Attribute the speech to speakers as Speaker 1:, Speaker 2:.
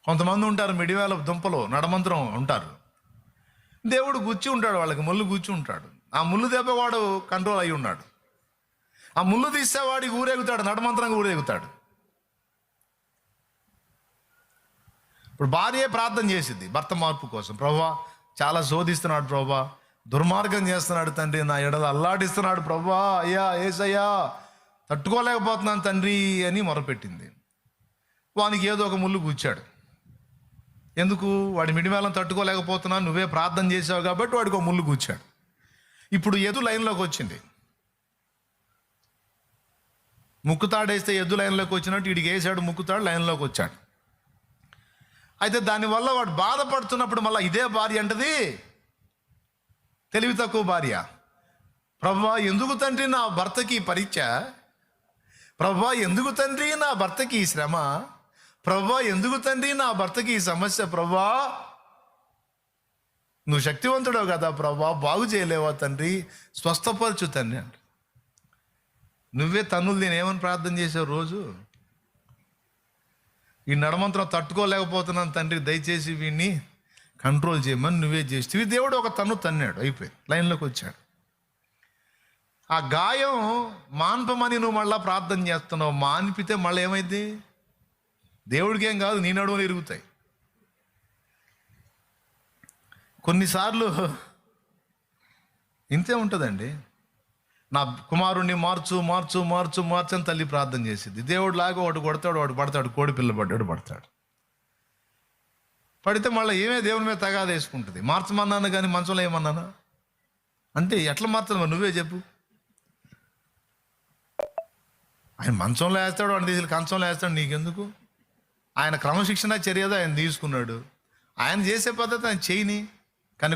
Speaker 1: కొంతమంది ఉంటారు మిడివేల దుంపలు నడమంత్రం ఉంటారు. దేవుడు గుచ్చి ఉంటాడు, వాళ్ళకి ముళ్ళు గుచ్చి ఉంటాడు. ఆ ముళ్ళు దెబ్బ వాడు కంట్రోల్ అయి ఉన్నాడు. ఆ ముళ్ళు తీసేవాడికి ఊరేగుతాడు, నడమంత్రంగా ఊరేగుతాడు. ఇప్పుడు భార్యే ప్రార్థన చేసింది భర్త మార్పు కోసం. ప్రభువా, చాలా శోధిస్తున్నాడు ప్రభువా, దుర్మార్గం చేస్తున్నాడు తండ్రి, నా ఎడల అల్లాడిస్తున్నాడు ప్రభువా, అయ్యా ఏసయ్యా తట్టుకోలేకపోతున్నాను తండ్రి అని మొరపెట్టింది. వానికి ఏదో ఒక ముళ్ళు గుచ్చాడు. ఎందుకు? వాడి మిడిమేళం తట్టుకోలేకపోతున్నాను, నువ్వే ప్రార్థన చేసావు కాబట్టి వాడికి ఒక ముళ్ళు కూర్చాడు. ఇప్పుడు ఎద్దు లైన్లోకి వచ్చింది. ముక్కుతాడేస్తే ఎద్దు లైన్లోకి వచ్చినట్టు వీడికి వేసాడు, ముక్కుతాడు లైన్లోకి వచ్చాడు. అయితే దానివల్ల వాడు బాధపడుతున్నప్పుడు మళ్ళీ ఇదే భార్య అంటది, తెలివి తక్కువ భార్య, ప్రభువా ఎందుకు తండ్రి నా భర్తకి పరీక్ష, ప్రభువా ఎందుకు తండ్రి నా భర్తకి ఈ శ్రమ, ప్రభువా ఎందుకు తండ్రి నా భర్తకి ఈ సమస్య, ప్రభువా నువ్వు శక్తివంతుడవు కదా ప్రభువా, బాగు చేయలేవా తండ్రి, స్వస్థపరచు తండ్రి అంట. నువ్వే తన్నులు నేనేమని ప్రార్థన చేసావు రోజు? ఈ నడమంత్రం తట్టుకోలేకపోతున్నాను తండ్రి, దయచేసి వీడిని కంట్రోల్ చేయమని నువ్వే చేస్తే దేవుడు ఒక తన్ను తన్నాడు, అయిపోయింది, లైన్లోకి వచ్చాడు. ఆ గాయం మాన్పమని నువ్వు మళ్ళీ ప్రార్థన చేస్తున్నావు, మాన్పితే మళ్ళీ ఏమైంది? దేవుడికి ఏం కాదు, నీ నడువులు ఇరుగుతాయి. కొన్నిసార్లు ఇంతే ఉంటుందండి. నా కుమారుణ్ణి మార్చు మార్చు మార్చు మార్చు అని తల్లి ప్రార్థన చేసింది. దేవుడు లాగా వాడు కొడతాడు, వాడు పడతాడు, కోడి పిల్ల పడ్డాడు పడతాడు. పడితే మళ్ళీ ఏమే దేవుని మీద తగాద వేసుకుంటుంది. మార్చమన్నాను కానీ మంచంలో ఏమన్నానా అంటే ఎట్లా మార్చను నువ్వే చెప్పు. ఆయన మంచంలో వేస్తాడు, వాడిని తీసుకెళ్ళి కంచంలో వేస్తాడు, నీకెందుకు? ఆయన క్రమశిక్షణ చర్యదో ఆయన తీసుకున్నాడు, ఆయన చేసే పద్ధతి ఆయన చేయని. కానీ